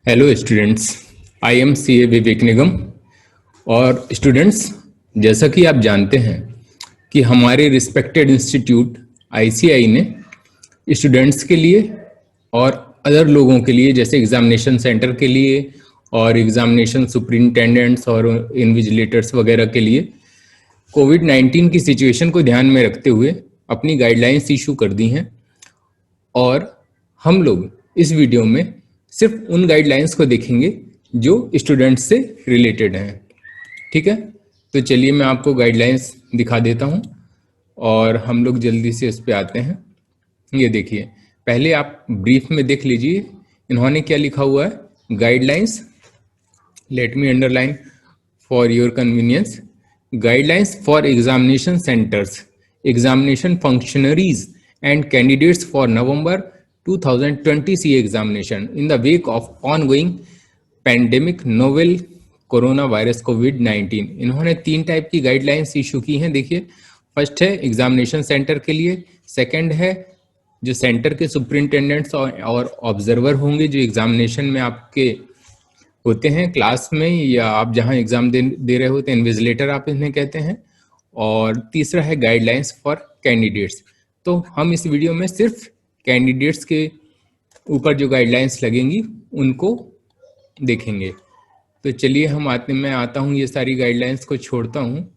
Hello students, I am CA Vivek विवेक निगम। और स्टूडेंट्स, जैसा कि आप जानते हैं कि हमारे रिस्पेक्टेड इंस्टीट्यूट आईसीआई ने स्टूडेंट्स के लिए और अदर लोगों के लिए, जैसे एग्जामिनेशन सेंटर के लिए और एग्जामिनेशन सुपरिंटेंडेंट्स और इन्विजिलेटर्स वगैरह के लिए कोविड-19 की सिचुएशन को ध्यान में रखते हुए अपनी गाइडलाइंस इशू कर दी हैं। और हम लोग इस वीडियो में सिर्फ उन गाइडलाइंस को देखेंगे जो स्टूडेंट्स से रिलेटेड हैं। ठीक है, तो चलिए मैं आपको गाइडलाइंस दिखा देता हूं और हम लोग जल्दी से इस पे आते हैं। ये देखिए, पहले आप ब्रीफ में देख लीजिए इन्होंने क्या लिखा हुआ है। Guidelines, let me underline for your convenience. Guidelines for examination centres, examination functionaries and candidates for November 2020 CA examination in the wake of ongoing pandemic novel corona virus कोविड-19। इन्होंने 3 टाइप की गाइडलाइंस इशू की हैं। देखिए, first है examination centre के लिए, second है जो सेंटर के सुपरिंटेंडेंट्स और ऑब्जर्वर होंगे जो एग्जामिनेशन में आपके होते हैं क्लास में या आप जहां एग्जाम दे रहे होते हैं, इन्विजिलेटर आप इन्हें कहते हैं। और तीसरा है गाइडलाइंस फॉर कैंडिडेट्स। तो हम इस वीडियो में सिर्फ कैंडिडेट्स के ऊपर जो गाइडलाइंस लगेंगी उनको देखेंगे। तो चलिए मैं आता हूँ, ये सारी गाइडलाइंस को छोड़ता हूँ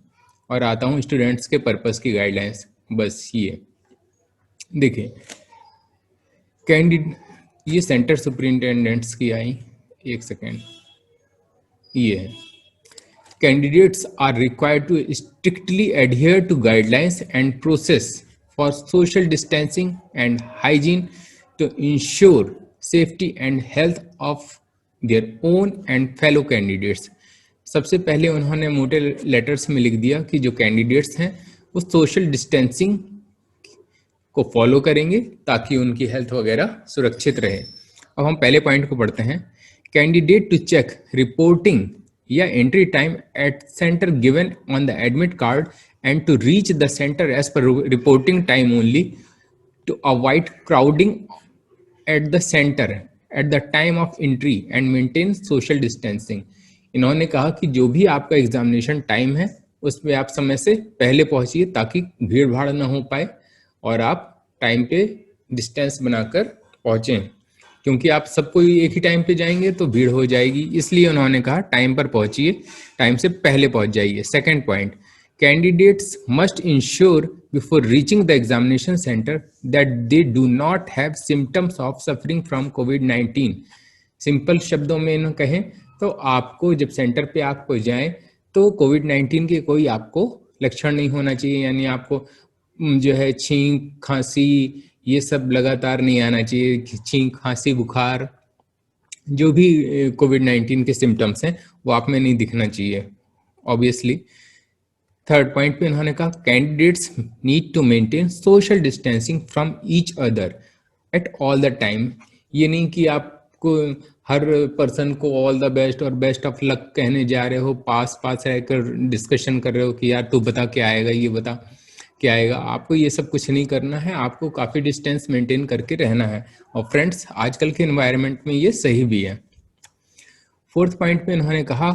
और आता हूँ स्टूडेंट्स के पर्पस की गाइडलाइंस। बस ये देखिए, ये सेंटर सुपरिंटेंडेंट्स की आई, एक सेकेंड, ये है। Candidates are required to strictly adhere to guidelines and process for social distancing and hygiene to ensure safety and health of their own and fellow candidates। सबसे पहले उन्होंने मोटे लेटर्स में लिख दिया कि जो कैंडिडेट्स हैं वो सोशल डिस्टेंसिंग को फॉलो करेंगे ताकि उनकी हेल्थ वगैरह सुरक्षित रहे। अब हम पहले पॉइंट को पढ़ते हैं। कैंडिडेट टू चेक रिपोर्टिंग या entry time at centre given on the admit card and to reach the centre as per reporting time only to avoid crowding at the centre at the time of entry and maintain social distancing. इन्होंने कहा कि जो भी आपका examination time है उसमें आप समय से पहले पहुंचिए ताकि भीड़ भाड़ ना हो पाए और आप टाइम पे डिस्टेंस बनाकर पहुंचें, क्योंकि आप सबको एक ही टाइम पे जाएंगे तो भीड़ हो जाएगी। इसलिए उन्होंने कहा टाइम पर पहुंचिए, टाइम से पहले पहुंच जाइए। Second point, candidates must ensure before reaching the examination centre that they do not have symptoms of suffering from covid. Simple शब्दों में इन्होंने कहें तो आपको जब सेंटर पे आप जाएं तो कोविड-19 के कोई आपको लक्षण नहीं होना चाहिए, यानी आपको जो है छींक खांसी ये सब लगातार नहीं आना चाहिए। छींक खांसी बुखार जो भी कोविड-19 के सिम्टम्स हैं वो आप में नहीं दिखना चाहिए ऑब्वियसली। थर्ड पॉइंट पे उन्होंने कहा candidates need to maintain social distancing from each other at all the time. ये नहीं कि आपको हर पर्सन को ऑल द बेस्ट और बेस्ट ऑफ लक कहने जा रहे हो, पास रहकर डिस्कशन कर रहे हो कि यार तू बता क्या आएगा, ये बता क्या आएगा। आपको ये सब कुछ नहीं करना है, आपको काफ़ी डिस्टेंस मेंटेन करके रहना है। और फ्रेंड्स, आजकल के एनवायरनमेंट में ये सही भी है। फोर्थ पॉइंट में उन्होंने कहा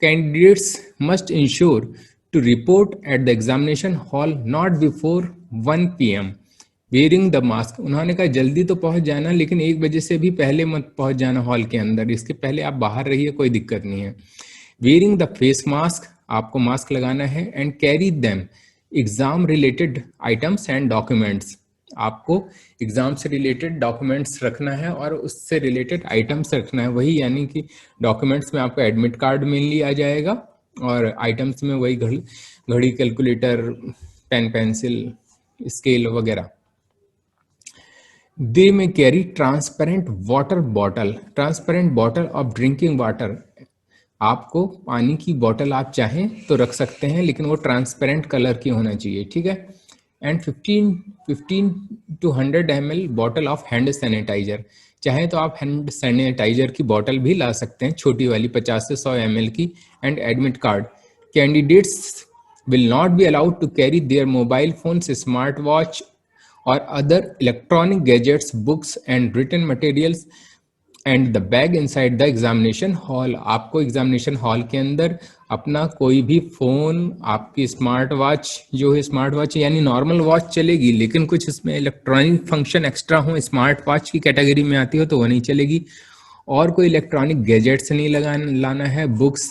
candidates must ensure to report at the examination hall not before 1 PM wearing the mask. उन्होंने कहा जल्दी तो पहुंच जाना, लेकिन 1 बजे से भी पहले मत पहुंच जाना हॉल के अंदर, इसके पहले आप बाहर रहिए, कोई दिक्कत नहीं है। वेयरिंग द फेस मास्क, आपको मास्क लगाना है। And carry them exam related items and documents, आपको एग्जाम से रिलेटेड डॉक्यूमेंट्स रखना है और उससे रिलेटेड आइटम्स रखना है। वही यानी कि डॉक्यूमेंट्स में आपका एडमिट कार्ड मेनली आ जाएगा और आइटम्स में वही घड़ी कैलकुलेटर, पेन पेंसिल स्केल वगैरह। दे में carry transparent water bottle, transparent bottle of drinking water. आपको पानी की बोतल आप चाहें तो रख सकते हैं, लेकिन वो ट्रांसपेरेंट कलर की होना चाहिए, ठीक है। And 15 to 100 ml bottle of hand sanitiser. चाहे तो आप हैंड सैनिटाइजर की बोतल भी ला सकते हैं, छोटी वाली 50 से 100 ml की। And admit card, candidates will not be allowed to carry their mobile phones, smart watch और other electronic gadgets, books and written materials and the bag inside the examination hall. आपको एग्जामिनेशन हॉल के अंदर अपना कोई भी phone, आपकी smart watch, जो है स्मार्ट वॉच यानी नॉर्मल वॉच चलेगी, लेकिन कुछ इसमें इलेक्ट्रॉनिक फंक्शन एक्स्ट्रा हो, स्मार्ट वॉच की कैटेगरी में आती हो तो वो नहीं चलेगी। और कोई इलेक्ट्रॉनिक गैजेट्स नहीं लाना है, बुक्स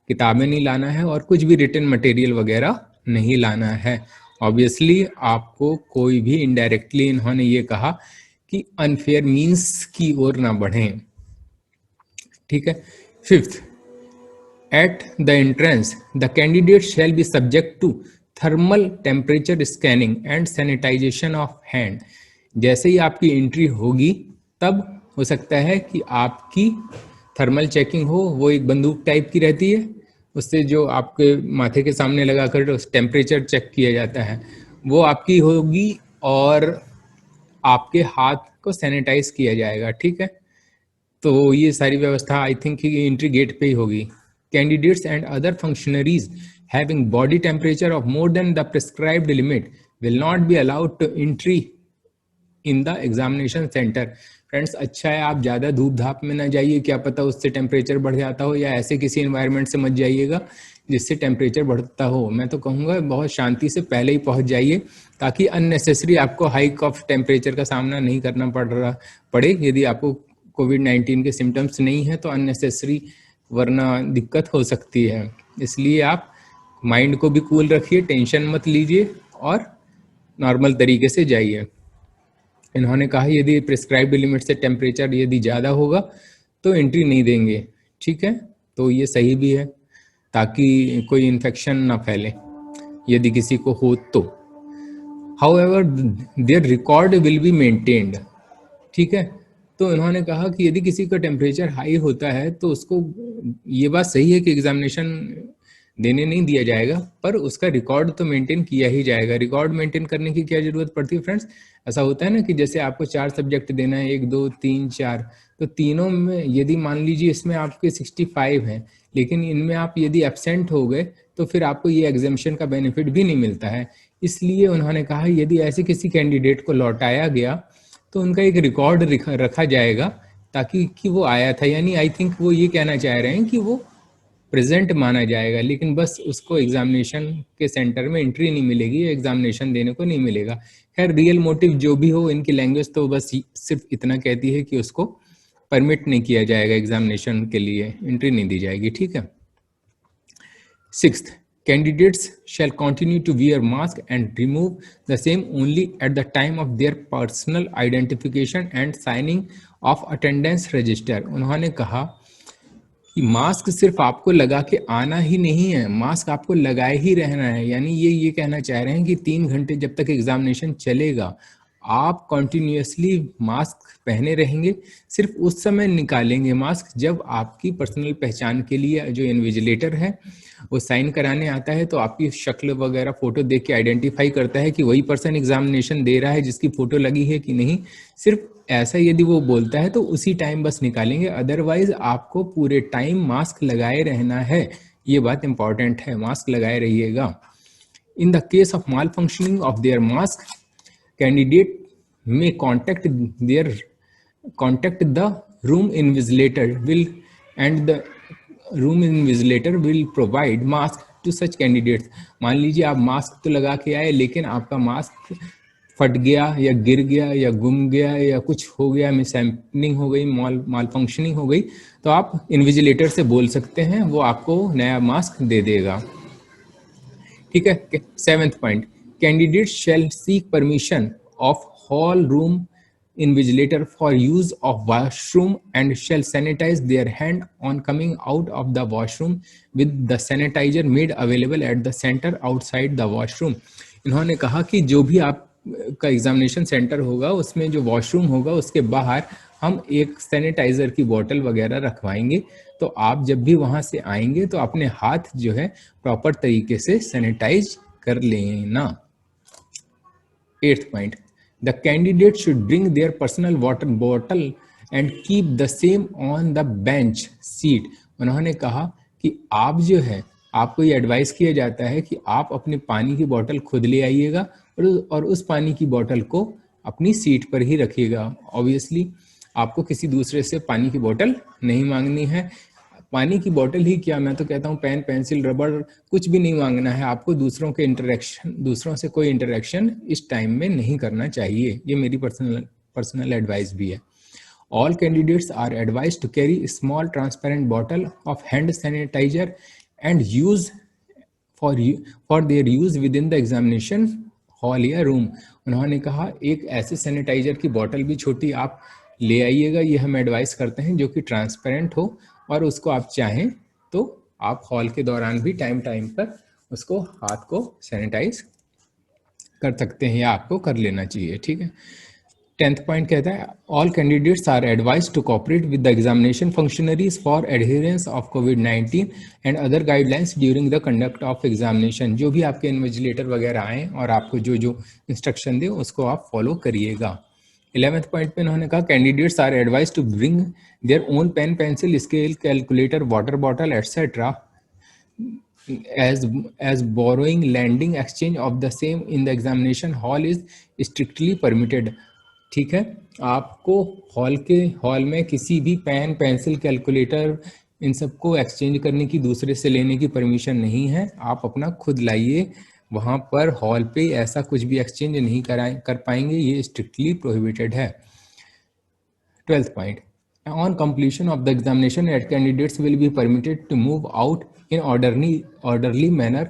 किताबें नहीं लाना है, और कुछ भी रिटन मटेरियल वगैरह नहीं लाना है। ऑब्वियसली आपको कोई भी इनडायरेक्टली इन्होंने ये कहा कि अनफेयर मीन्स की ओर ना बढ़ें। ठीक है। Fifth, at the entrance the candidate shall be subject to thermal temperature scanning and sanitisation of hand. जैसे ही आपकी एंट्री होगी तब हो सकता है कि आपकी थर्मल चेकिंग हो, वो एक बंदूक टाइप की रहती है, उससे जो आपके माथे के सामने लगाकर टेम्परेचर चेक किया जाता है वो आपकी होगी, और आपके हाथ को सैनिटाइज किया जाएगा। ठीक है। तो ये सारी व्यवस्था आई थिंक एंट्री गेट पे ही होगी। Candidates and other functionaries having body temperature of more than the prescribed limit will not be allowed to entry in the examination centre. Friends, अच्छा है आप ज़्यादा धूप धाप में ना जाइए, क्या पता उससे टेम्परेचर बढ़ जाता हो, या ऐसे किसी एनवायरनमेंट से मत जाइएगा जिससे टेम्परेचर बढ़ता हो। मैं तो कहूँगा बहुत शांति से पहले ही पहुँच जाइए, ताकि अननेसेसरी आपको हाइक ऑफ टेम्परेचर का सामना नहीं करना पड़े। यदि आपको कोविड-19 के सिम्टम्स नहीं है तो अननेसेसरी वरना दिक्कत हो सकती है। इसलिए आप माइंड को भी कूल रखिए, टेंशन मत लीजिए और नॉर्मल तरीके से जाइए। इन्होंने कहा यदि प्रिस्क्राइब्ड लिमिट से टेम्परेचर यदि ज़्यादा होगा तो एंट्री नहीं देंगे। ठीक है, तो ये सही भी है ताकि कोई इन्फेक्शन ना फैले यदि किसी को हो तो। However their record will be maintained. ठीक है, तो इन्होंने कहा कि यदि किसी का टेम्परेचर हाई होता है तो उसको, ये बात सही है कि एग्जामिनेशन देने नहीं दिया जाएगा, पर उसका रिकॉर्ड तो मेंटेन किया ही जाएगा। रिकॉर्ड मेंटेन करने की क्या जरूरत पड़ती है फ्रेंड्स? ऐसा होता है ना कि जैसे आपको 4 सब्जेक्ट देना है, 1 2 3 4, तो तीनों में यदि मान लीजिए इसमें आपके 65 हैं, लेकिन इनमें आप यदि एब्सेंट हो गए तो फिर आपको ये एग्जामिनेशन का बेनिफिट भी नहीं मिलता है। इसलिए उन्होंने कहा यदि ऐसे किसी कैंडिडेट को लौटाया गया तो उनका एक रिकॉर्ड रखा जाएगा, ताकि कि वो आया था, यानी आई थिंक वो ये कहना चाह रहे हैं कि वो प्रेजेंट माना जाएगा, लेकिन बस उसको एग्जामिनेशन के सेंटर में एंट्री नहीं मिलेगी, एग्जामिनेशन देने को नहीं मिलेगा। खैर रियल मोटिव जो भी हो, इनकी लैंग्वेज तो बस सिर्फ इतना कहती है कि उसको परमिट नहीं किया जाएगा, एग्जामिनेशन के लिए एंट्री नहीं दी जाएगी। ठीक है। Sixth, candidates shall continue to wear mask and remove the same only at the time of their personal identification and signing of attendance register। उन्होंने कहा कि मास्क सिर्फ आपको लगा के आना ही नहीं है, मास्क आपको लगाए ही रहना है। यानी ये कहना चाह रहे हैं कि 3 घंटे जब तक एग्जामिनेशन चलेगा आप कॉन्टिन्यूसली मास्क पहने रहेंगे। सिर्फ उस समय निकालेंगे मास्क जब आपकी पर्सनल पहचान के लिए जो इन्विजिलेटर है वो साइन कराने आता है, तो आपकी शक्ल वगैरह फोटो देख के आइडेंटिफाई करता है कि वही पर्सन एग्जामिनेशन दे रहा है जिसकी फोटो लगी है कि नहीं। सिर्फ ऐसा यदि वो बोलता है तो उसी टाइम बस निकालेंगे, अदरवाइज आपको पूरे टाइम मास्क लगाए रहना है। ये बात इंपॉर्टेंट है, मास्क लगाए रहिएगा। In the case of mall functioning of their mask, candidate में contact the room invigilator will and the room invigilator will provide mask to such candidates। मान लीजिए आप मास्क तो लगा के आए लेकिन आपका मास्क फट गया या गिर गया या गुम गया या कुछ हो गया, मिसहैपनिंग हो गई, माल फंक्शनिंग हो गई, तो आप इन्विजिलेटर से बोल सकते हैं, वो आपको नया मास्क दे देगा। ठीक है। 7th point, candidate shell seek permission of hall room invigilator for use of washroom and shall sanitize their hand on coming out of the washroom with the sanitizer made available at the center outside the washroom। इन्होंने कहा कि जो भी आप का examination centre होगा उसमें जो वॉशरूम होगा उसके बाहर हम एक सैनिटाइजर की बोतल वगैरह रखवाएंगे, तो आप जब भी वहां से आएंगे तो अपने हाथ जो है प्रॉपर तरीके से सैनिटाइज कर लेना। 8th point, the candidate should bring their personal water bottle and keep the same on the bench seat। उन्होंने कहा कि आप जो है, आपको ये एडवाइस किया जाता है कि आप अपने पानी की बोतल खुद ले आइएगा और उस पानी की बोतल को अपनी सीट पर ही रखिएगा। ऑब्वियसली आपको किसी दूसरे से पानी की बोतल नहीं मांगनी है। पानी की बोतल ही क्या, मैं तो कहता हूँ पेन, पेंसिल, रबड़ कुछ भी नहीं मांगना है आपको। दूसरों से कोई इंटरेक्शन इस टाइम में नहीं करना चाहिए। ये मेरी पर्सनल एडवाइस भी है। All candidates are advised to carry a small transparent bottle of hand sanitizer and use for their use within the examination hall या room। उन्होंने कहा एक ऐसे सैनिटाइजर की बोतल भी छोटी आप ले आइएगा, ये हम एडवाइस करते हैं, जो कि ट्रांसपेरेंट हो और उसको आप चाहें तो आप हॉल के दौरान भी टाइम टाइम पर उसको हाथ को सैनिटाइज कर सकते हैं या आपको कर लेना चाहिए। ठीक है। 10th पॉइंट कहता है all candidates are advise to cooperate with the examination functionaries for adherence of कोविड-19 and other guidelines during the conduct of examination. जो भी आपके इन्विजिलेटर वगैरह आए और आपको जो जो इंस्ट्रक्शन दे उसको आप फॉलो करिएगा। 11th पॉइंट पे उन्होंने कहा candidates are advise to bring their own pen, pencil, scale, calculator, water bottle etcetera as borrowing, lending, exchange of the same in the examination hall is strictly permitted। ठीक है। आपको hall में किसी भी pen, pencil, calculator इन सबको exchange करने की, दूसरे से लेने की परमिशन नहीं है। आप अपना खुद लाइए। वहाँ पर हॉल पे ऐसा कुछ भी एक्सचेंज नहीं कर पाएंगे, ये स्ट्रिक्टली प्रोहिबिटेड है। 12th point, on completion of the examination, candidates will be permitted to move out in orderly manner,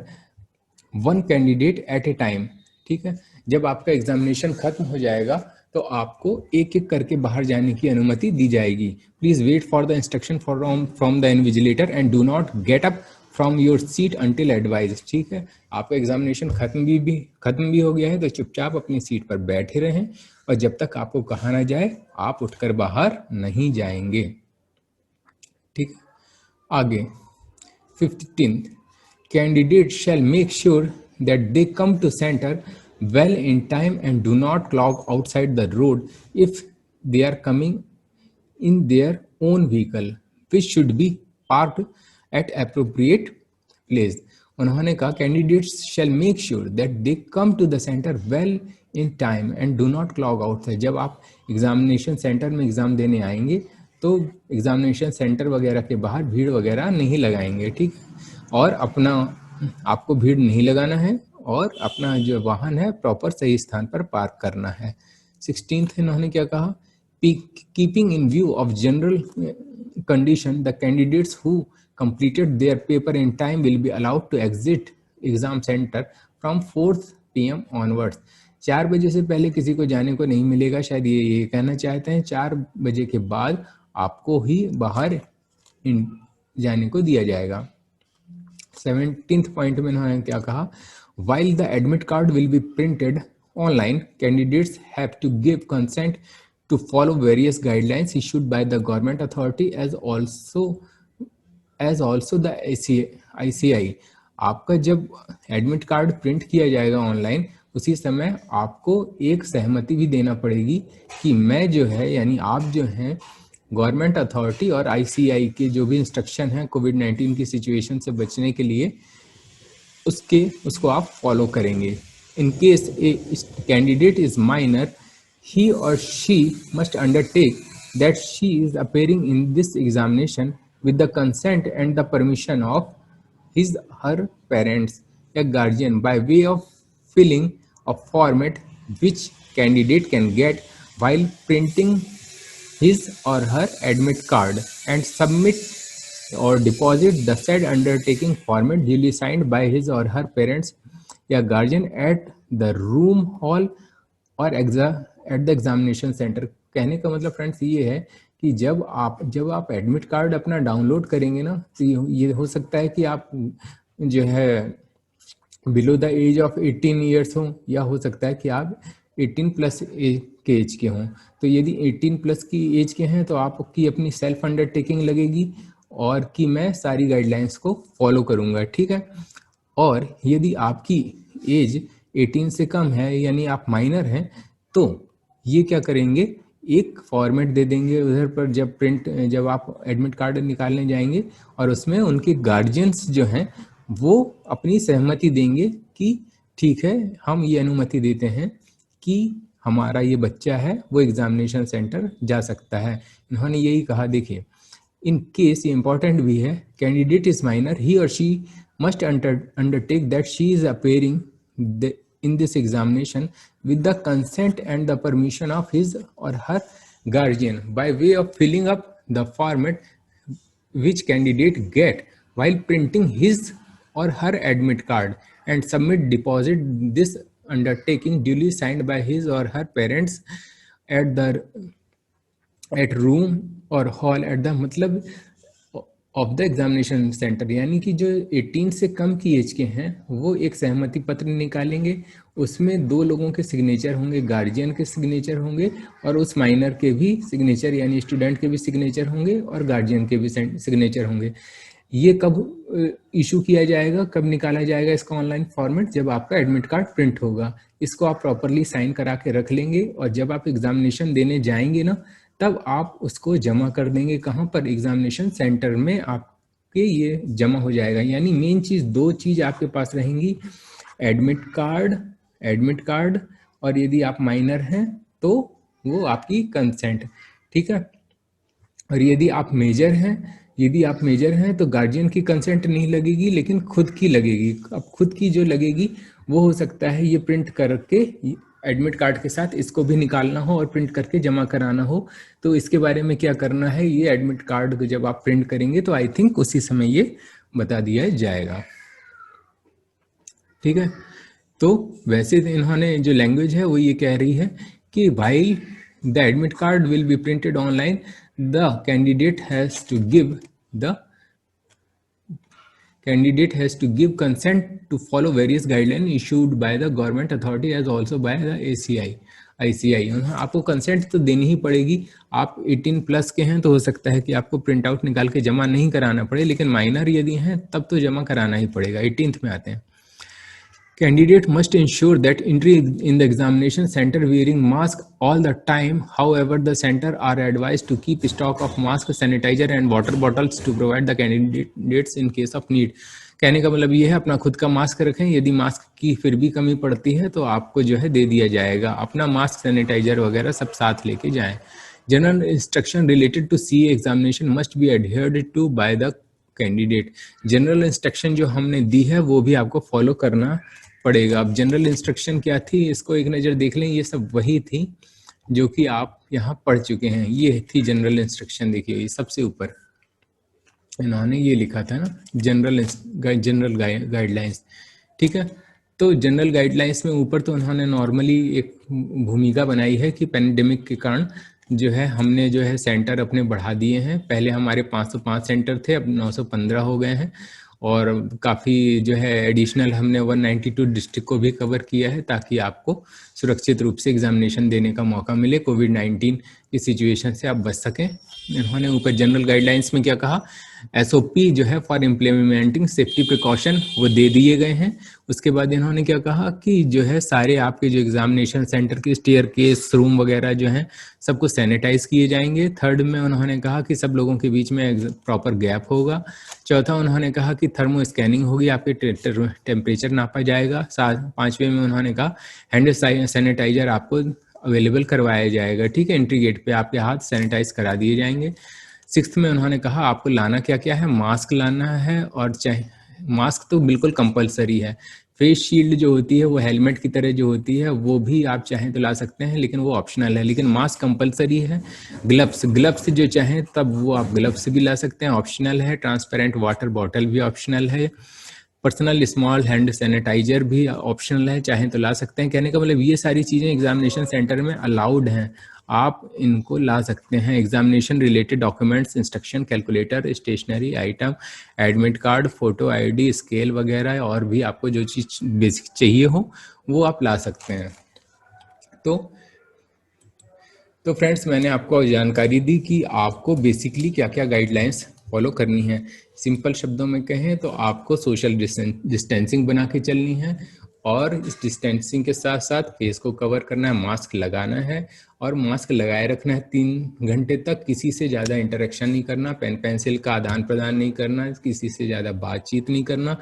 one candidate at a time। ठीक है। जब आपका एग्जामिनेशन खत्म हो जाएगा तो आपको एक एक करके बाहर जाने की अनुमति दी जाएगी। Please wait for the instruction from the invigilator and do not get up from your seat until advise. ठीक है। आपका एग्जामिनेशन खत्म भी हो गया है तो चुपचाप अपनी सीट पर बैठे रहें और जब तक आपको कहा ना जाए आप उठकर बाहर नहीं जाएंगे। ठीक है। आगे 15th, candidates shall make sure that they come to center well in time and do not clog outside the road if they are coming in their own vehicle which should be parked at appropriate place। उन्होंने कहा candidates shall make sure that they come to the center well in time and do not clog outside। जब आप examination centre में exam देने आएंगे तो examination centre वगैरह के बाहर भीड़ वगैरह नहीं लगाएंगे। ठीक। और आपको भीड़ नहीं लगाना है और अपना जो वाहन है प्रॉपर सही स्थान पर पार्क करना है। 16th इन्होंने क्या कहा, keeping in view of general condition the candidates who completed their paper in time will be allowed to exit exam center from 4 PM onwards। 4 बजे से पहले किसी को जाने को नहीं मिलेगा। शायद ये कहना चाहते हैं 4 बजे के बाद आपको ही बाहर जाने को दिया जाएगा। 17th पॉइंट में उन्होंने क्या कहा, while the admit card will be printed online, candidates have to give consent to follow various guidelines issued by the government authority as also the ICI। आपका जब एडमिट कार्ड प्रिंट किया जाएगा online उसी समय आपको एक सहमति भी देना पड़ेगी कि मैं जो है यानी आप जो हैं गवर्नमेंट अथॉरिटी और ICI के जो भी इंस्ट्रक्शन हैं कोविड-19 की सिचुएशन से बचने के लिए उसको आप फॉलो करेंगे। In case a candidate is minor, he or she must undertake that she is appearing in this examination with the consent and the permission of her parents या guardian by way of filling a format which candidate can get while printing his or her admit card and submit or deposit the said undertaking format duly signed by his or her parents या guardian at the room hall और eight the examination centre. कहने का मतलब friends ये है कि जब आप एडमिट कार्ड अपना डाउनलोड करेंगे ना तो ये हो सकता है कि आप जो है below the age of 18 years हों या हो सकता है कि आप 18 प्लस के एज के हों। तो यदि 18 प्लस की एज के हैं तो आपकी अपनी सेल्फ अंडरटेकिंग लगेगी और कि मैं सारी गाइडलाइंस को फॉलो करूँगा। ठीक है। और यदि आपकी एज 18 से कम है यानी आप माइनर हैं तो ये क्या करेंगे, एक फॉर्मेट दे देंगे उधर पर जब आप एडमिट कार्ड निकालने जाएंगे और उसमें उनके गार्जियंस जो हैं वो अपनी सहमति देंगे कि ठीक है हम ये अनुमति देते हैं कि हमारा ये बच्चा है वो एग्जामिनेशन सेंटर जा सकता है। इन्होंने यही कहा, देखिए इन केस, ये इंपॉर्टेंट भी है, कैंडिडेट इज माइनर, ही और she must undertake that she is appearing in this examination with the consent and the permission of his or her guardian by way of filling up the format which candidate get while printing his or her admit card and submit deposit this undertaking duly signed by his or her parents at the at room or hall at the मतलब of the examination centre, यानी कि जो 18 से कम की as के हैं वो एक सहमति पत्र निकालेंगे, उसमें 2 लोगों के सिग्नेचर होंगे, गार्जियन के सिग्नेचर होंगे और उस माइनर के भी सिग्नेचर यानी स्टूडेंट के भी सिग्नेचर होंगे और गार्जियन के भी सिग्नेचर होंगे। ये कब इशू किया जाएगा, कब निकाला जाएगा इसका ऑनलाइन फॉर्मेट? जब आपका एडमिट कार्ड प्रिंट होगा। इसको आप प्रॉपरली साइन करा के रख लेंगे और जब आप एग्जामिनेशन देने जाएंगे ना, तब आप उसको जमा कर देंगे। कहाँ पर? एग्जामिनेशन सेंटर में आपके ये जमा हो जाएगा। यानी मेन चीज़, 2 चीज़ आपके पास रहेंगी, एडमिट कार्ड और यदि आप माइनर हैं तो वो आपकी कंसेंट, ठीक है। और यदि आप मेजर हैं तो गार्जियन की कंसेंट नहीं लगेगी लेकिन खुद की लगेगी। अब खुद की जो लगेगी वो हो सकता है ये प्रिंट करके एडमिट कार्ड के साथ इसको भी निकालना हो और प्रिंट करके जमा कराना हो। तो इसके बारे में क्या करना है, ये एडमिट कार्ड जब आप प्रिंट करेंगे तो आई थिंक उसी समय ये बता दिया जाएगा, ठीक है। तो वैसे इन्होंने जो लैंग्वेज है वो ये कह रही है कि while the admit card will be printed online, the candidate has to give consent to follow various guidelines issued by the government authority as also by the ICI। आपको कंसेंट तो देनी ही पड़ेगी। आप 18 प्लस के हैं तो हो सकता है कि आपको प्रिंट आउट निकाल के जमा नहीं कराना पड़े, लेकिन माइनर यदि हैं तब तो जमा कराना ही पड़ेगा। 18th में आते हैं। Candidate must ensure that entry in the examination center wearing mask all the time. However, the center are advised to keep stock of mask, sanitizer and water bottles to provide the candidates in case of need। कहने का मतलब ये है, अपना खुद का mask रखें, यदि मास्क की फिर भी कमी पड़ती है तो आपको जो है दे दिया जाएगा। अपना मास्क, सैनिटाइजर वगैरह सब साथ लेके जाएं। General instruction related to CA examination must be adhered to by the candidate. General instruction जो हमने दी है वो भी आपको फॉलो करना पड़ेगा। अब जनरल इंस्ट्रक्शन क्या थी, इसको एक नज़र देख लें। ये सब वही थी जो कि आप यहाँ पढ़ चुके हैं। ये थी जनरल इंस्ट्रक्शन, देखिए ये सबसे ऊपर इन्होंने ये लिखा था ना, जनरल गाइडलाइंस, ठीक है। तो जनरल गाइडलाइंस में ऊपर तो उन्होंने नॉर्मली एक भूमिका बनाई है कि पेंडेमिक के कारण जो है हमने जो है सेंटर अपने बढ़ा दिए हैं। पहले हमारे 505 सेंटर थे, अब 915 हो गए हैं और काफ़ी जो है एडिशनल हमने 192 डिस्ट्रिक्ट को भी कवर किया है ताकि आपको सुरक्षित रूप से एग्जामिनेशन देने का मौका मिले। कोविड-19 की सिचुएशन से आप बच सकें। इन्होंने ऊपर जनरल गाइडलाइंस में क्या कहा, SOP जो है फॉर इम्प्लीमेंटिंग सेफ्टी प्रिकॉशन वो दे दिए गए हैं। उसके बाद इन्होंने क्या कहा कि जो है सारे आपके जो एग्जामिनेशन सेंटर के स्टेयर केस, रूम वगैरह जो हैं सबको सैनिटाइज किए जाएंगे। थर्ड में उन्होंने कहा कि सब लोगों के बीच में प्रॉपर गैप होगा। चौथा उन्होंने कहा कि थर्मो स्कैनिंग होगी, आपके टेम्परेचर नापा जाएगा। 5वें में उन्होंने कहा हैंड सैनिटाइजर आपको अवेलेबल करवाया जाएगा, ठीक है। एंट्री गेट पे आपके हाथ सैनिटाइज करा दिए जाएंगे। 6th में उन्होंने कहा आपको लाना क्या क्या है, मास्क लाना है और चाहे मास्क तो बिल्कुल कंपलसरी है। फेस शील्ड जो होती है वो हेलमेट की तरह जो होती है वो भी आप चाहें तो ला सकते हैं लेकिन वो ऑप्शनल है, लेकिन मास्क कंपलसरी है। ग्लव्स जो चाहें तब वो आप ग्लव्स भी ला सकते हैं, ऑप्शनल है। ट्रांसपेरेंट वाटर बॉटल भी ऑप्शनल है। पर्सनल स्मॉल हैंड सैनिटाइजर भी ऑप्शनल है, चाहें तो ला सकते हैं। कहने का मतलब ये सारी चीज़ें एग्जामिनेशन सेंटर में अलाउड हैं, आप इनको ला सकते हैं। Examination related documents, instruction, calculator, stationery item, admit card, photo ID, scale वगैरह और भी आपको जो चीज़ बेसिक चाहिए हो वो आप ला सकते हैं। तो फ्रेंड्स, मैंने आपको जानकारी दी कि आपको बेसिकली क्या क्या गाइडलाइंस फॉलो करनी है। सिंपल शब्दों में कहें तो आपको सोशल डिस्टेंसिंग बना के चलनी है और इस डिस्टेंसिंग के साथ साथ फेस को कवर करना है, मास्क लगाना है और मास्क लगाए रखना है 3 घंटे तक। किसी से ज़्यादा इंटरेक्शन नहीं करना, पेन पेंसिल का आदान प्रदान नहीं करना, किसी से ज़्यादा बातचीत नहीं करना।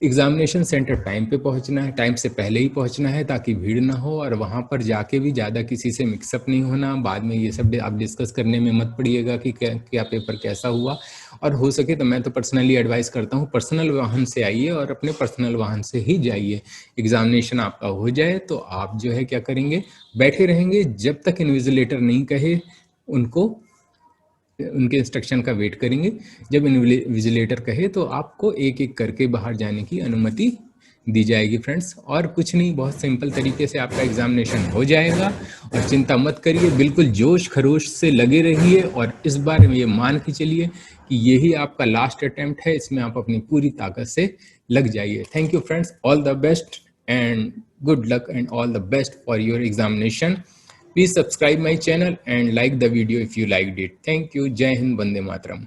एग्जामिनेशन सेंटर टाइम पे पहुंचना है, टाइम से पहले ही पहुंचना है ताकि भीड़ ना हो, और वहां पर जाके भी ज़्यादा किसी से मिक्सअप नहीं होना। बाद में ये सब आप डिस्कस करने में मत पड़िएगा कि क्या पेपर कैसा हुआ। और हो सके तो मैं तो पर्सनली एडवाइस करता हूँ पर्सनल वाहन से आइए और अपने पर्सनल वाहन से ही जाइए। एग्जामिनेशन आपका हो जाए तो आप जो है क्या करेंगे, बैठे रहेंगे जब तक इन्विजिलेटर नहीं कहे उनको, उनके इंस्ट्रक्शन का वेट करेंगे। जब इन्विजिलेटर कहे तो आपको एक एक करके बाहर जाने की अनुमति दी जाएगी फ्रेंड्स। और कुछ नहीं, बहुत सिंपल तरीके से आपका एग्जामिनेशन हो जाएगा। और चिंता मत करिए, बिल्कुल जोश खरोश से लगे रहिए और इस बार ये मान के चलिए कि यही आपका लास्ट अटेम्प्ट है, इसमें आप अपनी पूरी ताकत से लग जाइए। Thank you friends, all the best and good luck and all the best for your examination. Please subscribe my channel and like the video if you liked it. Thank you. Jai Hind, Vande Mataram.